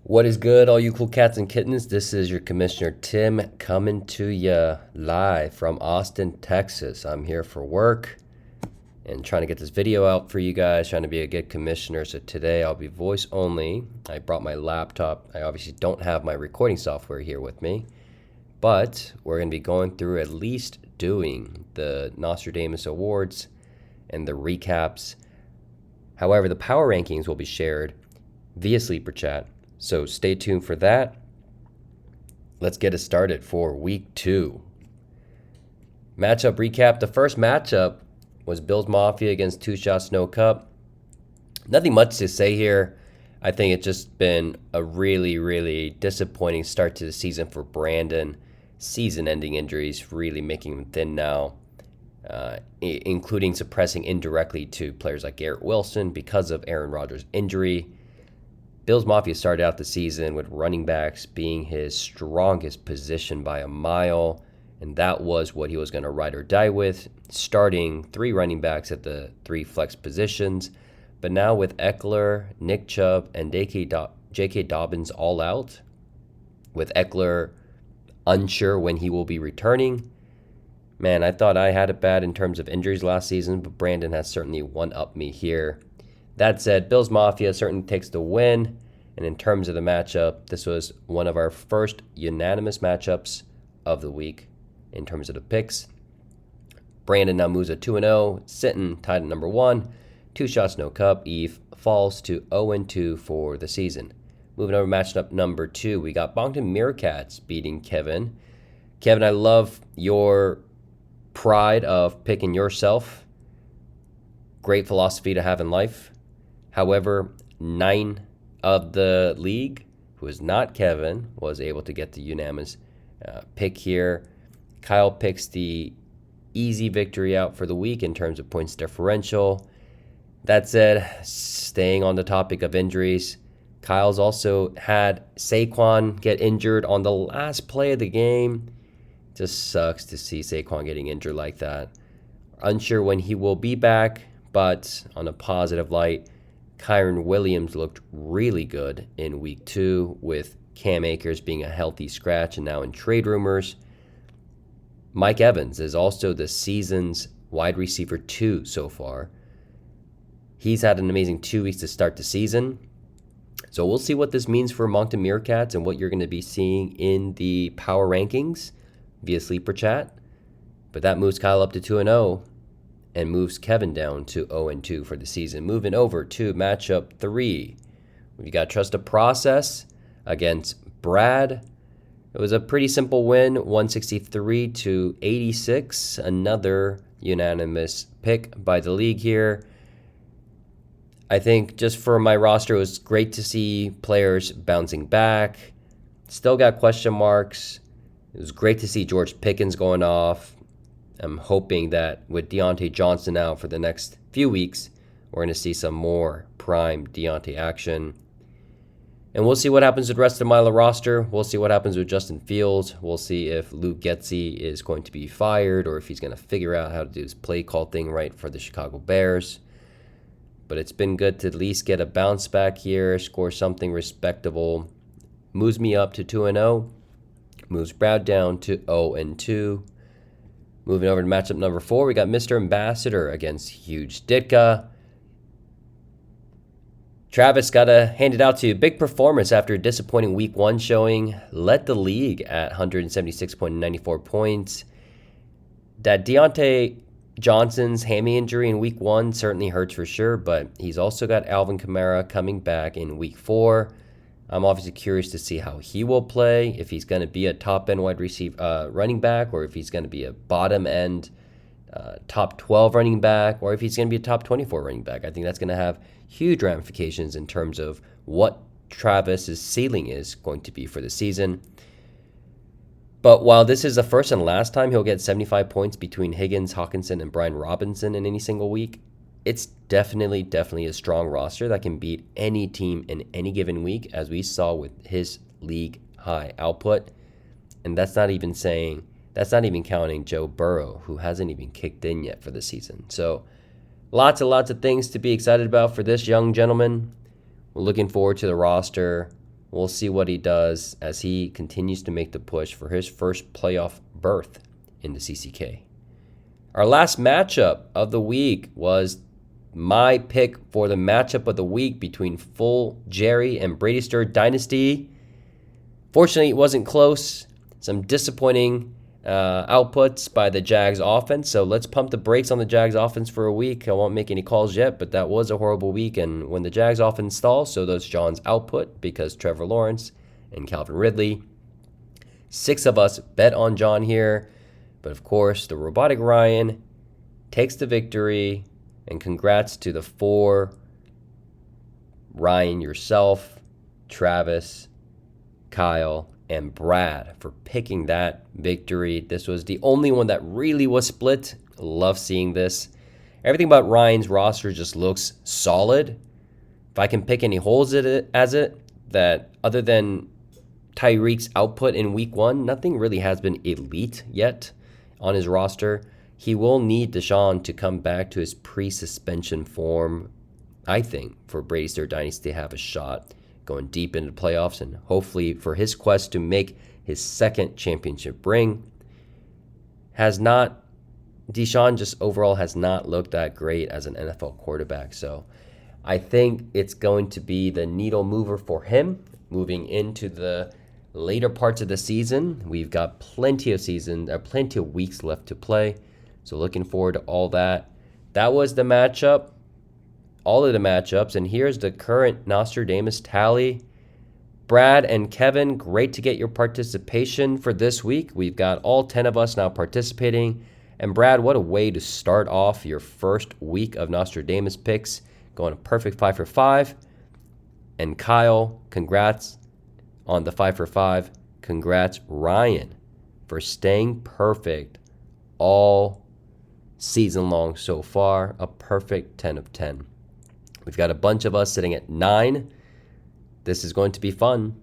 What is good, all you cool cats and kittens? This is your Commissioner Tim coming to you live from Austin, Texas. I'm here for work and trying to get this video out for you guys, trying to be a good commissioner. So today I'll be voice only. I brought my laptop. I obviously don't have my recording software here with me, but we're going to be going through at least doing the Nostradamus Awards and the recaps. However, the power rankings will be shared via Sleeper Chat. So stay tuned for that. Let's get it started for week 2. Matchup recap. The first matchup was Bills Mafia against Two Shots No Cup. Nothing much to say here. I think it's just been a really disappointing start to the season for Brandon. Season-ending injuries really making him thin now, including suppressing indirectly to players like Garrett Wilson because of Aaron Rodgers' injury. Bills Mafia started out the season with running backs being his strongest position by a mile, and that was what he was going to ride or die with, starting 3 running backs at the 3 flex positions. But now with Eckler, Nick Chubb, and J.K. Dobbins all out, with Eckler unsure when he will be returning, man, I thought I had it bad in terms of injuries last season, but Brandon has certainly one-upped me here. That said, Bills Mafia certainly takes the win, and in terms of the matchup, this was one of our first unanimous matchups of the week in terms of the picks. Brandon now moves at 2-0, sitting tied at number 1. Two Shots No Cup. Eve falls to 0-2 for the season. Moving over to matchup number 2, we got Bongton Meerkats beating Kevin. Kevin, I love your pride of picking yourself. Great philosophy to have in life. However, 9 of the league, who is not Kevin, was able to get the unanimous pick here. Kyle picks the easy victory out for the week in terms of points differential. That said, staying on the topic of injuries, Kyle's also had Saquon get injured on the last play of the game. Just sucks to see Saquon getting injured like that. Unsure when he will be back, but on a positive light, Kyron Williams looked really good in week 2, with Cam Akers being a healthy scratch and now in trade rumors. Mike Evans is also the season's wide receiver 2 so far. He's had an amazing 2 weeks to start the season. So we'll see what this means for Moncton Meerkats and what you're going to be seeing in the power rankings via Sleeper Chat. But that moves Kyle up to 2-0. And moves Kevin down to 0-2 for the season. Moving over to matchup 3. We got Trust the Process against Brad. It was a pretty simple win, 163 to 86. Another unanimous pick by the league here. I think just for my roster, it was great to see players bouncing back. Still got question marks. It was great to see George Pickens going off. I'm hoping that with Deontay Johnson out for the next few weeks, we're going to see some more prime Deontay action. And we'll see what happens with the rest of my roster. We'll see what happens with Justin Fields. We'll see if Luke Getsy is going to be fired or if he's going to figure out how to do his play call thing right for the Chicago Bears. But it's been good to at least get a bounce back here, score something respectable. Moves me up to 2-0. Moves Brad down to 0-2. Moving over to matchup number 4, we got Mr. Ambassador against Huge Ditka. Travis got to hand it out to you. Big performance after a disappointing week 1 showing. Led the league at 176.94 points. That Deontay Johnson's hammy injury in week 1 certainly hurts for sure, but he's also got Alvin Kamara coming back in week 4. I'm obviously curious to see how he will play, if he's going to be a top-end wide receiver running back, or if he's going to be a bottom-end top 12 running back, or if he's going to be a top 24 running back. I think that's going to have huge ramifications in terms of what Travis's ceiling is going to be for the season. But while this is the first and last time he'll get 75 points between Higgins, Hawkinson, and Brian Robinson in any single week, it's definitely a strong roster that can beat any team in any given week, as we saw with his league high output. And that's not even counting Joe Burrow, who hasn't even kicked in yet for the season. So lots of things to be excited about for this young gentleman. We're looking forward to the roster. We'll see what he does as he continues to make the push for his first playoff berth in the CCK. Our last matchup of the week was my pick for the matchup of the week between Full Jerry and Brady Stir Dynasty. Fortunately, it wasn't close. Some disappointing outputs by the Jags offense. So let's pump the brakes on the Jags offense for a week. I won't make any calls yet, but that was a horrible week. And when the Jags offense stalls, so does John's output, because Trevor Lawrence and Calvin Ridley. 6 of us bet on John here. But of course, the robotic Ryan takes the victory. And congrats to the 4, Ryan, yourself, Travis, Kyle, and Brad for picking that victory. This was the only one that really was split. Love seeing this. Everything about Ryan's roster just looks solid. If I can pick any holes in it, that other than Tyreek's output in week 1, nothing really has been elite yet on his roster. He will need Deshaun to come back to his pre-suspension form, I think, for Brady Stir Dynasty to have a shot going deep into the playoffs, and hopefully for his quest to make his second championship ring. Deshaun just overall has not looked that great as an NFL quarterback. So I think it's going to be the needle mover for him moving into the later parts of the season. We've got plenty of weeks left to play. So looking forward to all that. That was the matchup, all of the matchups. And here's the current Nostradamus tally. Brad and Kevin, great to get your participation for this week. We've got all 10 of us now participating. And Brad, what a way to start off your first week of Nostradamus picks, going a perfect 5 for 5. And Kyle, congrats on the 5 for 5. Congrats, Ryan, for staying perfect all season long so far. A perfect 10 of 10. We've got a bunch of us sitting at 9. This is going to be fun.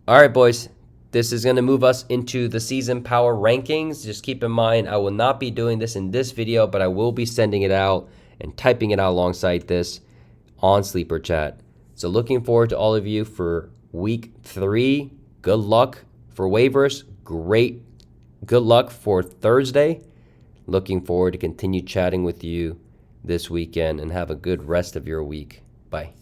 All right, boys. This is going to move us into the season power rankings. Just keep in mind, I will not be doing this in this video, but I will be sending it out and typing it out alongside this on Sleeper Chat. So looking forward to all of you for week 3. Good luck for waivers. Good luck for Thursday. Looking forward to continue chatting with you this weekend, and have a good rest of your week. Bye.